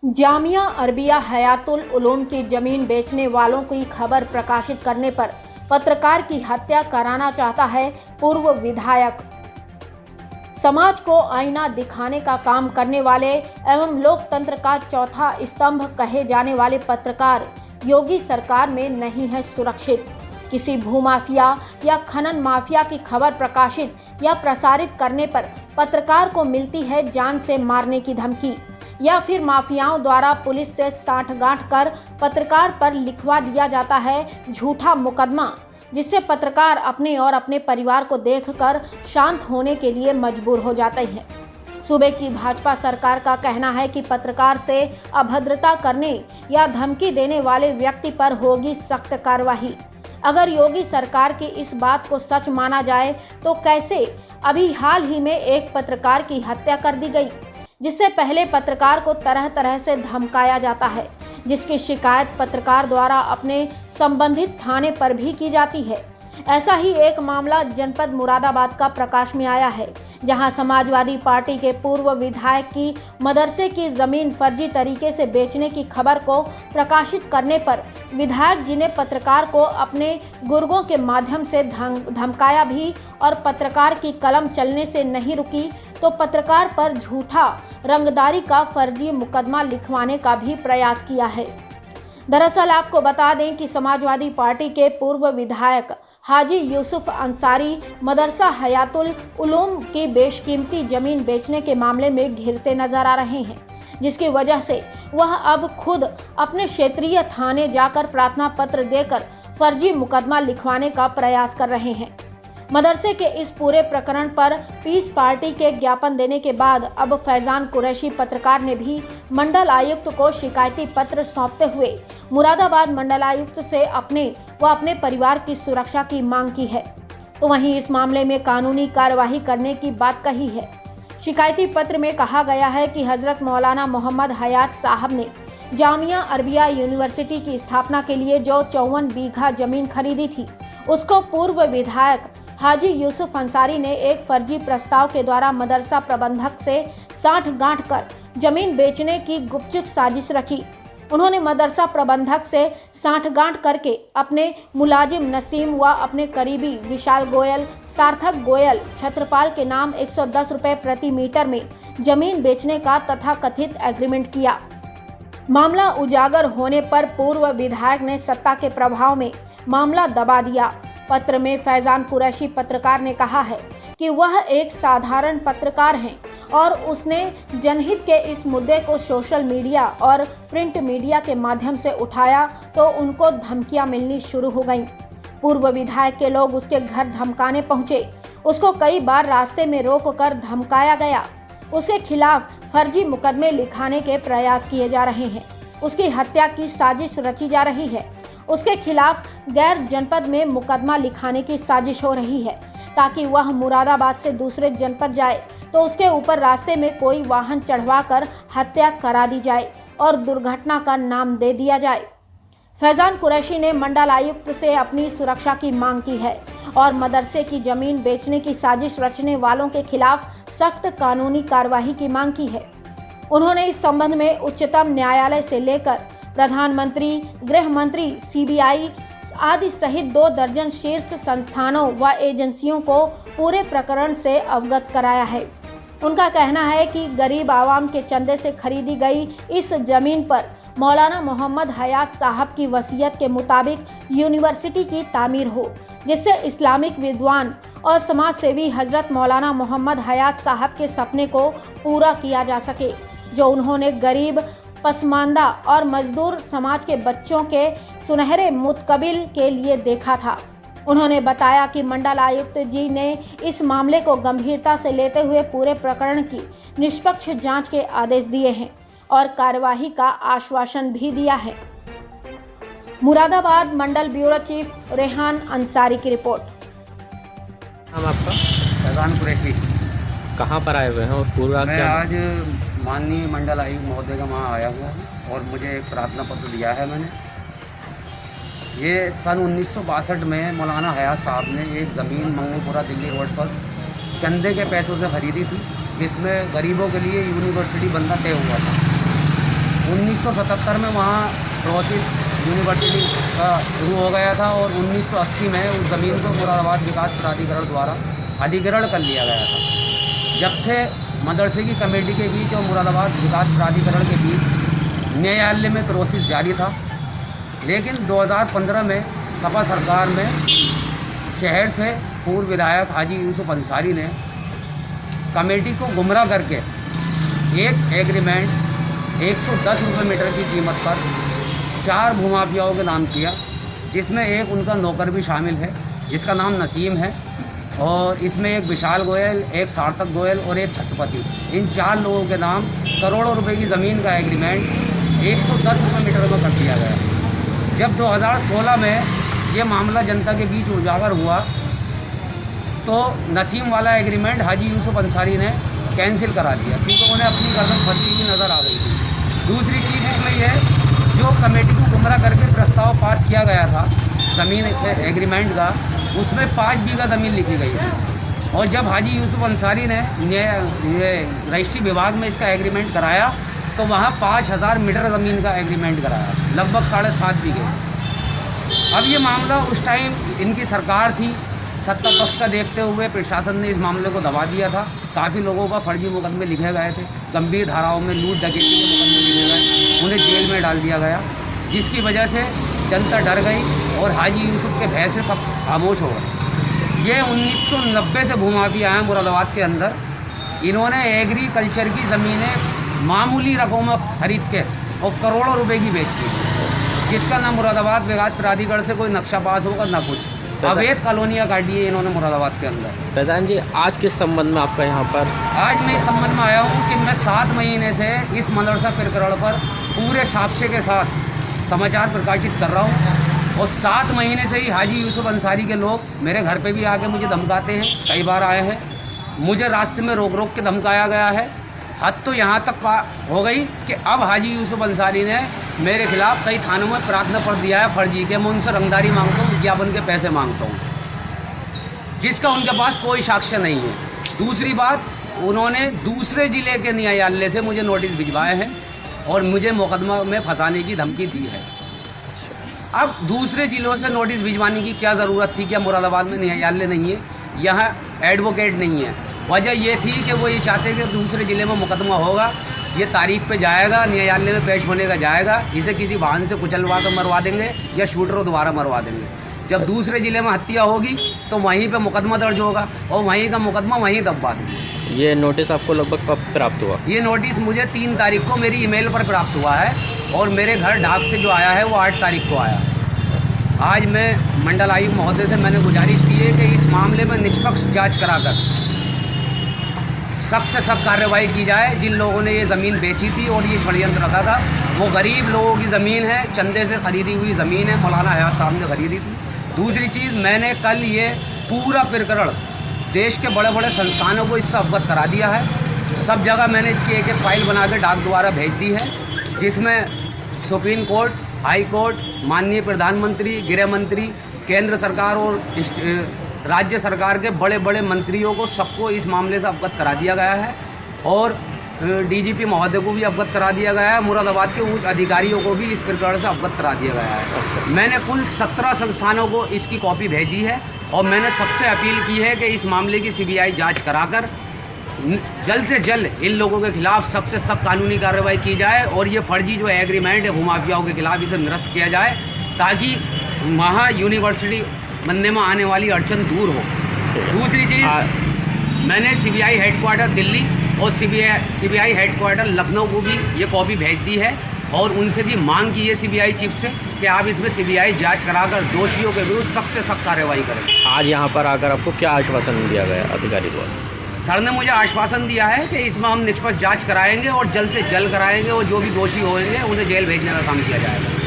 Jamia Arabia हयातुल Uloom की जमीन बेचने वालों की खबर प्रकाशित करने पर पत्रकार की हत्या कराना चाहता है पूर्व विधायक। समाज को आईना दिखाने का काम करने वाले एवं लोकतंत्र का चौथा स्तंभ कहे जाने वाले पत्रकार योगी सरकार में नहीं है सुरक्षित। किसी भूमाफिया या खनन माफिया की खबर प्रकाशित या प्रसारित करने पर पत्रकार को मिलती है जान से मारने की धमकी, या फिर माफियाओं द्वारा पुलिस से साठगांठ कर पत्रकार पर लिखवा दिया जाता है झूठा मुकदमा, जिससे पत्रकार अपने और अपने परिवार को देखकर शांत होने के लिए मजबूर हो जाते हैं। सूबे की भाजपा सरकार का कहना है कि पत्रकार से अभद्रता करने या धमकी देने वाले व्यक्ति पर होगी सख्त कार्रवाई। अगर योगी सरकार की इस बात को सच माना जाए तो कैसे अभी हाल ही में एक पत्रकार की हत्या कर दी गई, जिससे पहले पत्रकार को तरह तरह से धमकाया जाता है, जिसकी शिकायत पत्रकार द्वारा अपने संबंधित थाने पर भी की जाती है। ऐसा ही एक मामला जनपद मुरादाबाद का प्रकाश में आया है, जहां समाजवादी पार्टी के पूर्व विधायक की मदरसे की जमीन फर्जी तरीके से बेचने की खबर को प्रकाशित करने पर विधायक जी ने पत्रकार को अपने गुर्गों के माध्यम से धमकाया भी और पत्रकार की कलम चलने से नहीं रुकी तो पत्रकार पर झूठा रंगदारी का फर्जी मुकदमा लिखवाने का भी प्रयास किया है। दरअसल आपको बता दें कि समाजवादी पार्टी के पूर्व विधायक हाजी यूसुफ अंसारी मदरसा हयातुल उलूम की बेशकीमती जमीन बेचने के मामले में घिरते नजर आ रहे हैं, जिसकी वजह से वह अब खुद अपने क्षेत्रीय थाने जाकर प्रार्थना पत्र देकर फर्जी मुकदमा लिखवाने का प्रयास कर रहे हैं। मदरसे के इस पूरे प्रकरण पर पीस पार्टी के ज्ञापन देने के बाद अब फैजान कुरैशी पत्रकार ने भी मंडल आयुक्त को शिकायती पत्र सौंपते हुए मुरादाबाद मंडल आयुक्त से अपने व अपने परिवार की सुरक्षा की मांग की है। तो वहीं इस मामले में कानूनी कार्यवाही करने की बात कही है। शिकायती पत्र में कहा गया है कि हजरत मौलाना मोहम्मद हयात साहब ने जामिया अरबिया यूनिवर्सिटी की स्थापना के लिए जो 54 बीघा जमीन खरीदी थी, उसको पूर्व विधायक हाजी यूसुफ अंसारी ने एक फर्जी प्रस्ताव के द्वारा मदरसा प्रबंधक से साठगांठ कर जमीन बेचने की गुपचुप साजिश रची। उन्होंने मदरसा प्रबंधक से साठगांठ करके अपने मुलाजिम नसीम व अपने करीबी विशाल गोयल, सार्थक गोयल, छत्रपाल के नाम 110 रुपये प्रति मीटर में जमीन बेचने का तथाकथित एग्रीमेंट किया। मामला उजागर होने पर पूर्व विधायक ने सत्ता के प्रभाव में मामला दबा दिया। पत्र में फैजान कुरैशी पत्रकार ने कहा है कि वह एक साधारण पत्रकार हैं और उसने जनहित के इस मुद्दे को सोशल मीडिया और प्रिंट मीडिया के माध्यम से उठाया तो उनको धमकियां मिलनी शुरू हो गईं। पूर्व विधायक के लोग उसके घर धमकाने पहुंचे। उसको कई बार रास्ते में रोककर धमकाया गया। उसके खिलाफ फर्जी मुकदमे लिखाने के प्रयास किए जा रहे हैं। उसकी हत्या की साजिश रची जा रही है। उसके खिलाफ गैर जनपद में मुकदमा लिखाने की साजिश हो रही है ताकि वह मुरादाबाद से दूसरे जनपद जाए तो उसके ऊपर रास्ते में कोई वाहन चढ़वाकर हत्या करा दी जाए और दुर्घटना का नाम दे दिया जाए। फैजान कुरैशी ने मंडल आयुक्त से अपनी सुरक्षा की मांग की है और मदरसे की जमीन बेचने की साजिश रचने वालों के खिलाफ सख्त कानूनी कार्यवाही की मांग की है। उन्होंने इस संबंध में उच्चतम न्यायालय से लेकर प्रधानमंत्री, गृह मंत्री, सीबीआई आदि सहित 2 दर्जन शीर्ष संस्थानों व एजेंसियों को पूरे प्रकरण से अवगत कराया है। उनका कहना है कि गरीब आवाम के चंदे से खरीदी गई इस जमीन पर मौलाना मोहम्मद हयात साहब की वसीयत के मुताबिक यूनिवर्सिटी की तामीर हो, जिससे इस्लामिक विद्वान और समाज सेवी हजरत मौलाना मोहम्मद हयात साहब के सपने को पूरा किया जा सके, जो उन्होंने गरीब, पसमानदा और मजदूर समाज के बच्चों के सुनहरे मुस्तकबिल के लिए देखा था। उन्होंने बताया कि मंडल आयुक्त जी ने इस मामले को गंभीरता से लेते हुए पूरे प्रकरण की निष्पक्ष जांच के आदेश दिए हैं और कार्यवाही का आश्वासन भी दिया है। मुरादाबाद मंडल ब्यूरो चीफ रेहान अंसारी की रिपोर्ट। नाम आपका? फैजान कुरैशी। कहाँ पर आए हुए हैं और पूरा मैं क्या? आज माननीय मंडल आयुक्त महोदय का वहाँ आया हुआ हूँ और मुझे एक प्रार्थना पत्र दिया है मैंने। ये सन 1962 में मौलाना हयात साहब ने एक ज़मीन मंगलपुरा दिल्ली रोड पर चंदे के पैसों से ख़रीदी थी, जिसमें गरीबों के लिए यूनिवर्सिटी बनना तय हुआ था। 1977 में वहाँ प्रोसेस यूनिवर्सिटी का शुरू हो गया था और 1980 में उस ज़मीन को मुरादाबाद विकास प्राधिकरण द्वारा अधिग्रहण कर लिया गया था। जब से मदरसे की कमेटी के बीच और मुरादाबाद विकास प्राधिकरण के बीच न्यायालय में प्रोसेस जारी था, लेकिन 2015 में सपा सरकार में शहर से पूर्व विधायक हाजी यूसुफ अंसारी ने कमेटी को गुमराह करके एक एग्रीमेंट 110 रुपये मीटर की कीमत पर 4 भूमाफियाओं के नाम किया, जिसमें एक उनका नौकर भी शामिल है जिसका नाम नसीम है, और इसमें एक विशाल गोयल, एक सार्थक गोयल और एक छत्रपति, इन 4 लोगों के नाम करोड़ों रुपए की ज़मीन का एग्रीमेंट 110 रुपये मीटर में कर दिया गया। जब 2016 में ये मामला जनता के बीच उजागर हुआ तो नसीम वाला एग्रीमेंट हाजी यूसुफ अंसारी ने कैंसिल करा दिया, क्योंकि उन्हें अपनी गर्दन फंसी हुई नज़र आ गई थी। दूसरी चीज़ इसमें यह, जो कमेटी को गुमराह करके प्रस्ताव पास किया गया था ज़मीन एग्रीमेंट का, उसमें 5 बीघा ज़मीन लिखी गई थी, और जब हाजी यूसुफ अंसारी ने ये रजिस्ट्री विभाग में इसका एग्रीमेंट कराया तो वहाँ 5000 मीटर ज़मीन का एग्रीमेंट कराया, लगभग 7.5 बीघे। अब ये मामला उस टाइम इनकी सरकार थी, सत्ता पक्ष का देखते हुए प्रशासन ने इस मामले को दबा दिया था। काफ़ी लोगों का फर्जी मुकदमे लिखे गए थे, गंभीर धाराओं में लूट डकैती के मुकदमे लिखे गए, उन्हें जेल में डाल दिया गया, जिसकी वजह से जनता डर गई और हाजी यूसुफ के भय से सब खामोश हो गए। ये 1990 से भूमाफिया हैं मुरादाबाद के अंदर। इन्होंने एग्रीकल्चर की ज़मीनें मामूली रकम में खरीद के और करोड़ों रुपए की बेचती, जिसका ना मुरादाबाद विकास प्राधिकरण से कोई नक्शा पास होगा ना कुछ। अवैध कॉलोनियाँ काटी है इन्होंने मुरादाबाद के अंदर। प्रधान जी, आज किस संबंध में आपका यहाँ पर? आज मैं इस संबंध में आया हूँ कि मैं 7 महीने से इस मदरसा प्रकरण पर पूरे साक्ष्य के साथ समाचार प्रकाशित कर रहा हूँ, और 7 महीने से ही हाजी यूसुफ अंसारी के लोग मेरे घर पे भी आके मुझे धमकाते हैं। कई बार आए हैं, मुझे रास्ते में रोक रोक के धमकाया गया है। हद तो यहाँ तक हो गई कि अब हाजी यूसुफ अंसारी ने मेरे खिलाफ कई थानों में प्रार्थना पत्र दिया है फर्जी के। मैं उनसे रंगदारी मांगता हूँ, विज्ञापन के पैसे मांगता हूँ, जिसका उनके पास कोई साक्ष्य नहीं है। दूसरी बात, उन्होंने दूसरे ज़िले के न्यायालय से मुझे नोटिस भिजवाए हैं और मुझे मुकदमा में फंसाने की धमकी दी है। अब दूसरे ज़िलों से नोटिस भिजवाने की क्या ज़रूरत थी? क्या मुरादाबाद में न्यायालय नहीं है, यहाँ एडवोकेट नहीं है? वजह ये थी कि वो ये चाहते कि दूसरे ज़िले में मुकदमा होगा, ये तारीख पे जाएगा, न्यायालय में पेश होने का जाएगा, इसे किसी वाहन से कुचलवा कर मरवा देंगे या शूटरों द्वारा मरवा देंगे। जब दूसरे ज़िले में हत्या होगी तो वहीं पे मुकदमा दर्ज होगा और वहीं का मुकदमा वहीं दबवा देंगे। ये नोटिस आपको लगभग कब प्राप्त हुआ? ये नोटिस मुझे 3 तारीख को मेरी ईमेल पर प्राप्त हुआ है, और मेरे घर डाक से जो आया है वो 8 तारीख को आया। आज मैं मंडल आयुक्त महोदय से मैंने गुजारिश की है कि इस मामले में निष्पक्ष जाँच कराकर सख्त से सख्त कार्रवाई की जाए। जिन लोगों ने ये ज़मीन बेची थी और ये षड्यंत्र रखा था, वो गरीब लोगों की ज़मीन है, चंदे से ख़रीदी हुई ज़मीन है, मौलाना हयात साहब ने ख़रीदी थी। दूसरी चीज़, मैंने कल ये पूरा प्रकरण देश के बड़े बड़े संस्थानों को इससे अवगत करा दिया है। सब जगह मैंने इसकी एक फ़ाइल बना के डाक द्वारा भेज दी है, जिसमें सुप्रीम कोर्ट, हाई कोर्ट, माननीय प्रधानमंत्री, गृह मंत्री, केंद्र सरकार और राज्य सरकार के बड़े बड़े मंत्रियों को सबको इस मामले से अवगत करा दिया गया है, और डीजीपी महोदय को भी अवगत करा दिया गया है। मुरादाबाद के उच्च अधिकारियों को भी इस प्रकरण से अवगत करा दिया गया है। मैंने कुल 17 संस्थानों को इसकी कॉपी भेजी है, और मैंने सबसे अपील की है कि इस मामले की सीबीआई जांच कराकर जल्द से जल्द इन लोगों के खिलाफ सख्त से सख्त कानूनी कार्रवाई की जाए, और ये फर्जी जो एग्रीमेंट है भूमाफियाओं के खिलाफ, इसे निरस्त किया जाए, ताकि वहाँ यूनिवर्सिटी बनने में आने वाली अड़चन दूर हो। दूसरी चीज़, मैंने सीबीआई हेडक्वार्टर दिल्ली और सीबीआई हेडक्वार्टर लखनऊ को भी ये कॉपी भेज दी है, और उनसे भी मांग की है सीबीआई चीफ से कि आप इसमें सीबीआई जांच कराकर दोषियों के विरुद्ध सख्त से सख्त कार्रवाई करें। आज यहाँ पर आकर आपको क्या आश्वासन दिया गया अधिकारी द्वारा? सर ने मुझे आश्वासन दिया है कि इसमें हम निष्पक्ष जांच कराएंगे और जल्द से जल्द कराएंगे, और जो भी दोषी होंगे उन्हें जेल भेजने का काम किया जाएगा।